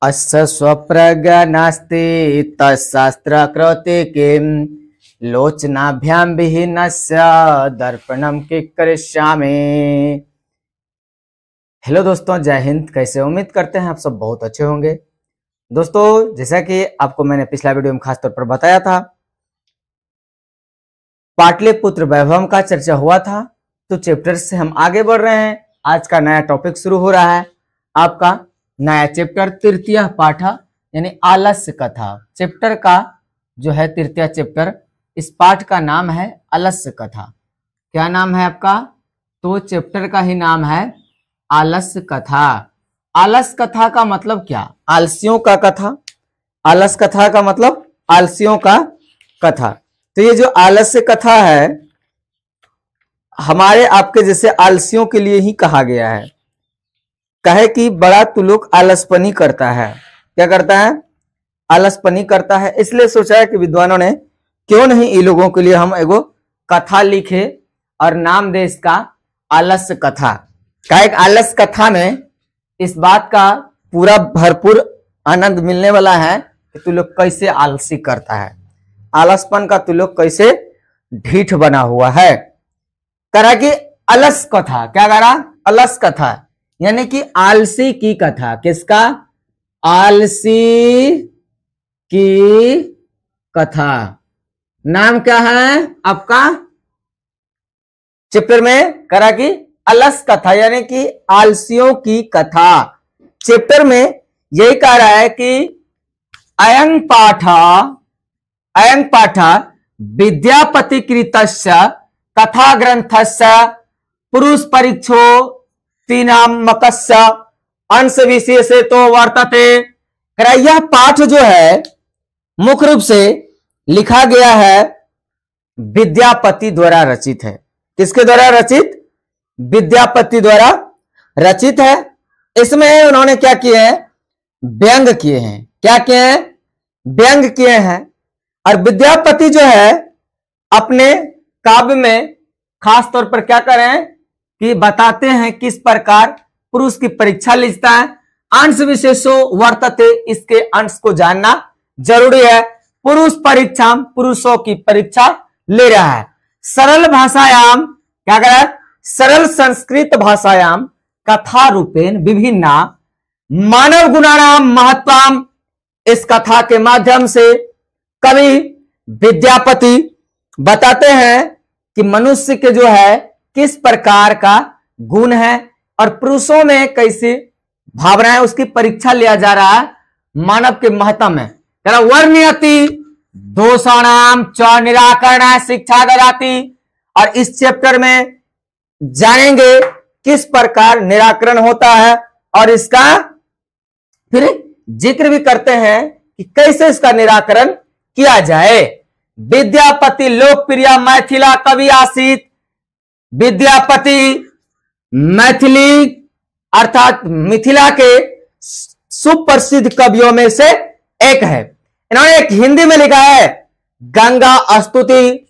अस्य स्वप्रज्ञा नास्ति तत्शास्त्र कृते किं लोचनाभ्यां विहीनस्य दर्पणम के करिष्यामि। हेलो दोस्तों, जय हिंद। कैसे? उम्मीद करते हैं आप सब बहुत अच्छे होंगे। दोस्तों, जैसा कि आपको मैंने पिछला वीडियो में खास तौर पर बताया था, पाटलिपुत्र वैभव का चर्चा हुआ था, तो चैप्टर से हम आगे बढ़ रहे हैं। आज का नया टॉपिक शुरू हो रहा है, आपका नया चैप्टर तृतीय पाठ यानी आलस्य कथा। चैप्टर का जो है तृतीय चैप्टर, इस पाठ का नाम है आलस्य कथा। क्या नाम है आपका? तो चैप्टर का ही नाम है आलस्य कथा। आलस्य कथा का मतलब क्या? आलसियों का कथा। आलस्य कथा का मतलब आलसियों का कथा। तो ये जो आलस्य कथा है, हमारे आपके जैसे आलसियों के लिए ही कहा गया है। कहे कि बड़ा तू लोग आलसपनी करता है। क्या करता है? आलसपनी करता है। इसलिए सोचा है कि विद्वानों ने क्यों नहीं इन लोगों के लिए हम एगो कथा लिखे और नाम दे इसका आलस्य कथा। कहे आलस्य कथा में इस बात का पूरा भरपूर आनंद मिलने वाला है कि तू लोग कैसे आलसी करता है, आलसपन का तू लोग कैसे ढीठ बना हुआ है। करा कि अलस कथा। क्या करा? अलस कथा यानी कि आलसी की कथा। किसका? आलसी की कथा। नाम क्या है आपका चैप्टर में? करा कि अलस कथा यानी कि आलसियों की कथा। चैप्टर में यही कह रहा है कि अयं पाठ विद्यापति कृतस्य कथा ग्रंथस्य पुरुष परीक्षो तीनामकस्य अंश विशेषे तो वर्तते। यह पाठ जो है मुख्य रूप से लिखा गया है विद्यापति द्वारा रचित है। किसके द्वारा रचित? विद्यापति द्वारा रचित है। इसमें उन्होंने क्या किए हैं? व्यंग किए हैं। क्या किए हैं? व्यंग किए हैं। और विद्यापति जो है अपने काव्य में खास तौर पर क्या कर रहे हैं कि बताते हैं किस प्रकार पुरुष की परीक्षा लिखता है। अंश विशेषो वर्तते, इसके अंश को जानना जरूरी है। पुरुष परीक्षा, पुरुषों की परीक्षा ले रहा है। सरल भाषायाम, क्या कर रहा है? सरल संस्कृत भाषायाम कथा रूपेण विभिन्ना मानव गुणानाम महत्वम। इस कथा के माध्यम से कवि विद्यापति बताते हैं कि मनुष्य के जो है किस प्रकार का गुण है और पुरुषों में कैसी भावनाएं, उसकी परीक्षा लिया जा रहा है मानव के महत्व में। वर्णयति दोषाणाम च निराकरण शिक्षा ददाति। और इस चैप्टर में जानेंगे किस प्रकार निराकरण होता है और इसका फिर जिक्र भी करते हैं कि कैसे इसका निराकरण किया जाए। विद्यापति लोकप्रिय मैथिला कवि आसित। विद्यापति मैथिली अर्थात मिथिला के सुप्रसिद्ध कवियों में से एक है। इन्होंने एक हिंदी में लिखा है गंगा स्तुति।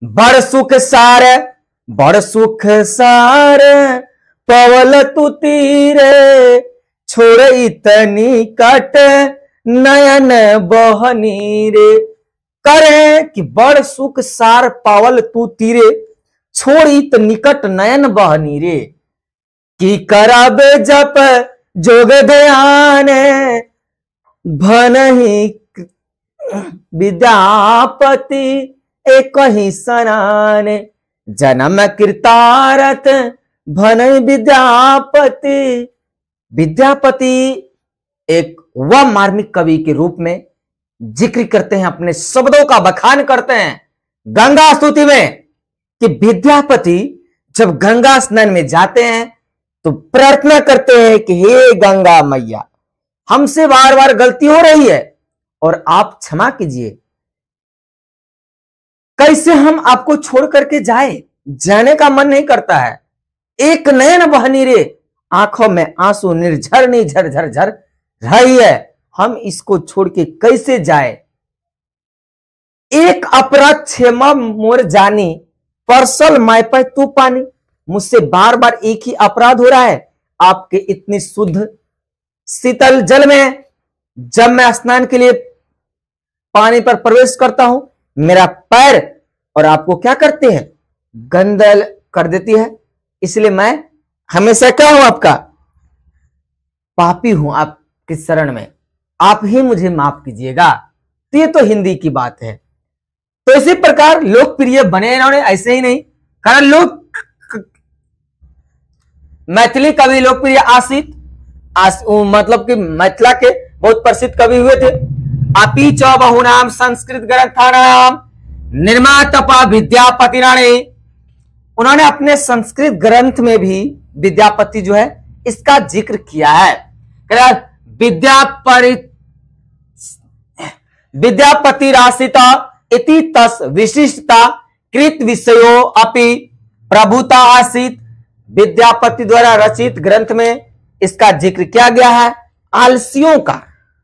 बड़ सुख सार पवल तु तीरे छोड़ इतनी कट नयन बहनी रे। करे कि बड़ सुख सार पावल तू तीरे छोड़ी त निकट नयन बहनी रे। कि कराबे जप जोग ध्यान भनहि विद्यापति एक ही सनान। जन्म कृतारथ भनहि विद्यापति। विद्यापति एक व मार्मिक कवि के रूप में जिक्र करते हैं, अपने शब्दों का बखान करते हैं गंगा स्तुति में कि विद्यापति जब गंगा स्नान में जाते हैं तो प्रार्थना करते हैं कि हे गंगा मैया, हमसे बार बार गलती हो रही है और आप क्षमा कीजिए। कैसे हम आपको छोड़ करके जाए? जाने का मन नहीं करता है। एक नयन बहनी रे, आंखों में आंसू निर्झर निर्झर झरझर रही है। हम इसको छोड़ के कैसे जाए? एक अपराध क्षमा मोर जानी परसल माय पर तू पानी। मुझसे बार बार एक ही अपराध हो रहा है, आपके इतनी शुद्ध शीतल जल में जब मैं स्नान के लिए पानी पर प्रवेश करता हूं, मेरा पैर और आपको क्या करते हैं, गंदल कर देती है। इसलिए मैं हमेशा क्या हूं, आपका पापी हूं आपके शरण में, आप ही मुझे माफ कीजिएगा। तो ये तो हिंदी की बात है। तो इसी प्रकार लोकप्रिय बने इन्होंने, ऐसे ही नहीं, कारण लोग मैथिली कवि लोकप्रिय आसित मतलब कि मैथिला के बहुत प्रसिद्ध कवि हुए थे। अपि च बहुनाम संस्कृत ग्रंथानाम निर्मातपा विद्यापति राणे, उन्होंने अपने संस्कृत ग्रंथ में भी विद्यापति जो है इसका जिक्र किया है। विद्यापति रासिता इति तस् विशिष्टता कृत विषयो अपि प्रभुता आसित, विद्यापति द्वारा रचित ग्रंथ में इसका जिक्र किया गया है। आलसियों का,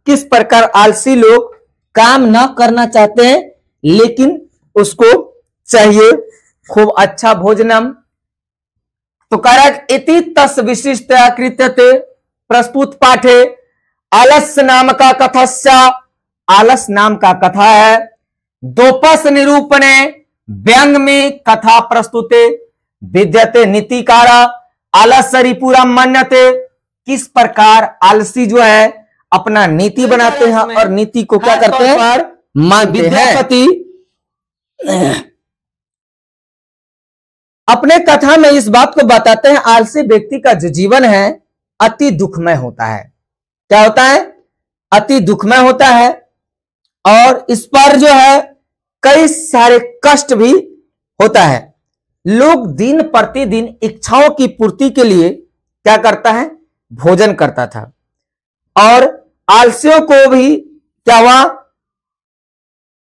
किस प्रकार आलसी लोग काम न करना चाहते हैं लेकिन उसको चाहिए खूब अच्छा भोजनम। तो कह रहा है इति तस् विशिष्टता कृत्यते प्रस्तुत पाठे आलस्य नाम का कथस्य, आलस नाम का कथा है। दोपस निरूपणे व्यंग में कथा प्रस्तुते विद्यते नीतिकारा आलस्य पूरा मन्यते, किस प्रकार आलसी जो है अपना नीति बनाते हैं और नीति को क्या करते हैं, मानते हैं। विद्यापति अपने कथा में इस बात को बताते हैं, आलसी व्यक्ति का जो जीवन है अति दुखमय होता है। क्या होता है, अति दुखमय होता है, और इस पर जो है कई सारे कष्ट भी होता है। लोग दिन प्रतिदिन इच्छाओं की पूर्ति के लिए क्या करता है, भोजन करता था, और आलसियों को भी क्या हुआ,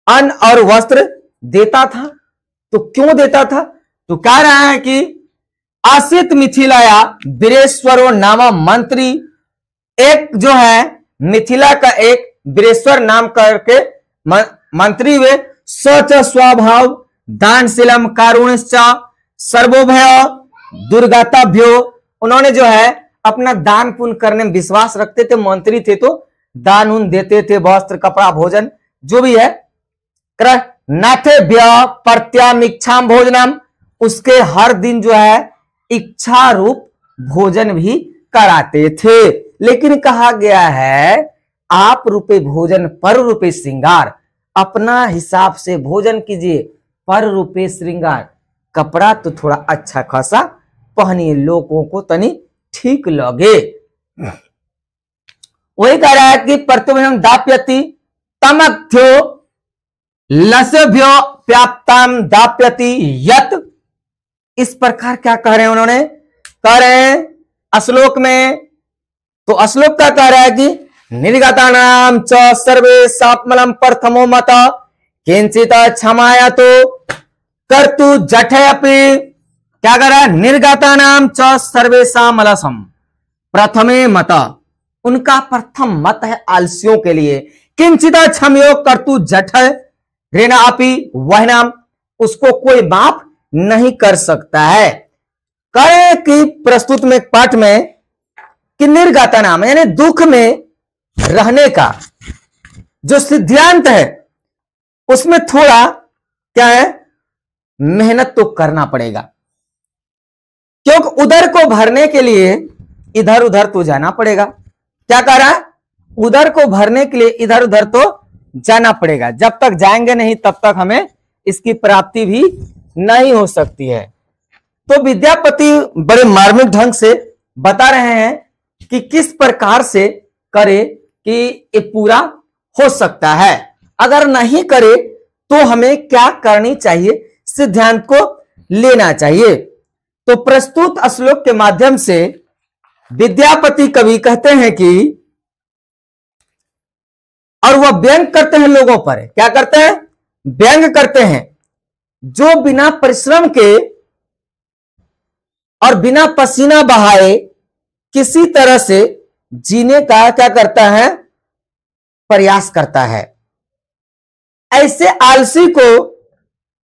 अन्न और वस्त्र देता था। तो क्यों देता था, तो कह रहा है कि आसित मिथिलाया वीरेश्वरो नामा मंत्री, एक जो है मिथिला का एक वीरेश्वर नाम करके मंत्री हुए। स्वच स्वभाव दानशीलम कारुण्यश्च सर्वोभय दुर्गाताभ्यो, उन्होंने जो है अपना दान पुण्य करने में विश्वास रखते थे। मंत्री थे तो दान उन देते थे, वस्त्र कपड़ा भोजन जो भी है। नाथे व्य प्रत्याम इच्छाम भोजनम, उसके हर दिन जो है इच्छा रूप भोजन भी कराते थे। लेकिन कहा गया है आप रूपे भोजन पर रूपे श्रृंगार, अपना हिसाब से भोजन कीजिए, पर रूपे श्रृंगार, कपड़ा तो थोड़ा अच्छा खासा पहनिए, लोगों को तनी ठीक लगे। वही कह रहा है कि प्रतिभम दाप्यति तमथ्यो लसभ्यो व्याप्ताम दाप्यति यत, इस प्रकार क्या कह रहे हैं उन्होंने, कह रहे हैं श्लोक में, तो श्लोक का कह रहा है कि निर्गतानाम च सर्वे सात्मलम प्रथमो मत किंचित क्षमाया तो कर्तु जठे अपि, क्या कर रहा है, निर्गतानाम च सर्वेषाम अलसम प्रथमे मत, उनका प्रथम मत है आलसियों के लिए। किंचित क्षमयो कर्तु जठ रेना अपि, वह नाम उसको कोई माफ नहीं कर सकता है। कहे कि प्रस्तुत में पाठ में कि निर्गता नाम यानी दुख में रहने का जो सिद्धांत है उसमें थोड़ा क्या है, मेहनत तो करना पड़ेगा, क्योंकि उधर को भरने के लिए इधर उधर तो जाना पड़ेगा। क्या कह रहा है, उधर को भरने के लिए इधर उधर तो जाना पड़ेगा, जब तक जाएंगे नहीं तब तक हमें इसकी प्राप्ति भी नहीं हो सकती है। तो विद्यापति बड़े मार्मिक ढंग से बता रहे हैं कि किस प्रकार से करे कि ये पूरा हो सकता है, अगर नहीं करे तो हमें क्या करनी चाहिए, सिद्धांत को लेना चाहिए। तो प्रस्तुत श्लोक के माध्यम से विद्यापति कवि कहते हैं कि, और वह व्यंग करते हैं लोगों पर, क्या करते हैं, व्यंग करते हैं, जो बिना परिश्रम के और बिना पसीना बहाए किसी तरह से जीने का क्या करता है, प्रयास करता है। ऐसे आलसी को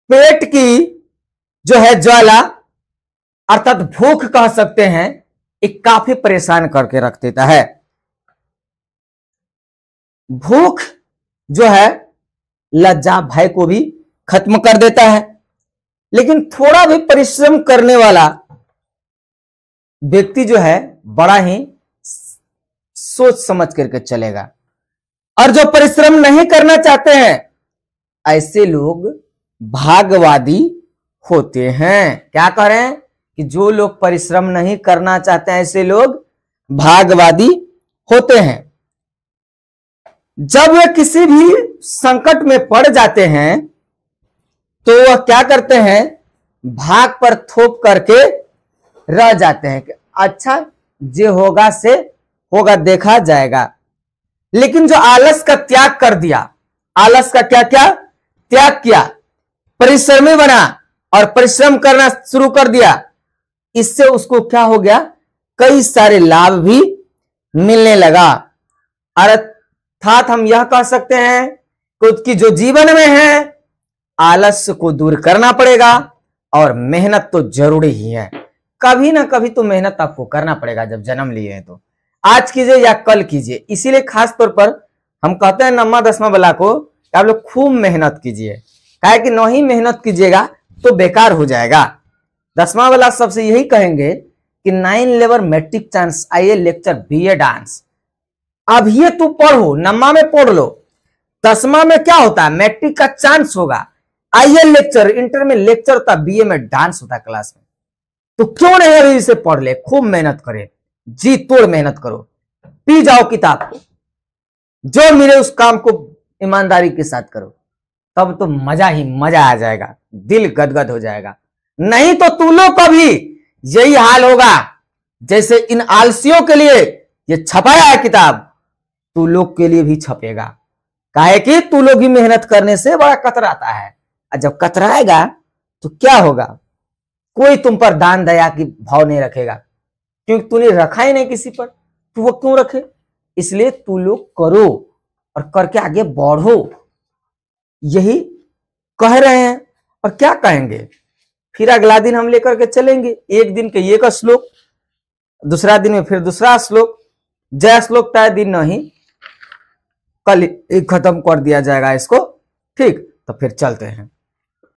पेट की जो है ज्वाला अर्थात भूख कह सकते हैं, एक काफी परेशान करके रख देता है। भूख जो है लज्जा भय को भी खत्म कर देता है। लेकिन थोड़ा भी परिश्रम करने वाला व्यक्ति जो है बड़ा ही सोच समझ करके चलेगा। और जो परिश्रम नहीं करना चाहते हैं ऐसे लोग भागवादी होते हैं। क्या कह रहे हैं कि जो लोग परिश्रम नहीं करना चाहते हैं ऐसे लोग भागवादी होते हैं। जब वे किसी भी संकट में पड़ जाते हैं तो वह क्या करते हैं, भाग पर थोप करके रह जाते हैं कि अच्छा जे होगा से होगा, देखा जाएगा। लेकिन जो आलस का त्याग कर दिया, आलस का क्या क्या त्याग किया, परिश्रमी बना और परिश्रम करना शुरू कर दिया, इससे उसको क्या हो गया, कई सारे लाभ भी मिलने लगा। अर्थात हम यह कह सकते हैं कि जो जीवन में है आलस्य को दूर करना पड़ेगा और मेहनत तो जरूरी ही है। कभी ना कभी तो मेहनत आपको करना पड़ेगा। जब जन्म लिए हैं तो आज कीजिए या कल कीजिए। इसीलिए खास तौर पर हम कहते हैं 9वां 10वां वाला को आप लोग खूब मेहनत कीजिए। काहे कि नहीं मेहनत कीजिएगा तो बेकार हो जाएगा। 10वां वाला सबसे यही कहेंगे कि 9 लेवल मैट्रिक चांस आइए लेक्चर बीए डांस। अब ये तू पढ़ो, 9वां में पढ़ लो, 10वां में क्या होता है, मैट्रिक का चांस होगा, आइए लेक्चर, इंटर में लेक्चर होता, बीए में डांस होता क्लास में। तो क्यों नहीं अभी इसे पढ़ ले, खूब मेहनत करे, जी तोड़ मेहनत करो, पी जाओ किताब को, जो मिले उस काम को ईमानदारी के साथ करो, तब तो मजा ही मजा आ जाएगा, दिल गदगद हो जाएगा। नहीं तो तू लोग का भी यही हाल होगा जैसे इन आलसियों के लिए ये छपाया है किताब, तू लोग के लिए भी छपेगा। काहे कि तू लोग भी मेहनत करने से बड़ा कतराता है, और जब कतराएगा तो क्या होगा, कोई तुम पर दान दया की भाव नहीं रखेगा, क्योंकि तूने रखा ही नहीं किसी पर, तू वो क्यों रखे। इसलिए तू लोग करो और करके आगे बढ़ो, यही कह रहे हैं। और क्या कहेंगे, फिर अगला दिन हम लेकर के चलेंगे, एक दिन के ये का श्लोक, दूसरा दिन में फिर दूसरा श्लोक, जय श्लोक तय दिन नहीं, कल खत्म कर दिया जाएगा इसको। ठीक, तो फिर चलते हैं।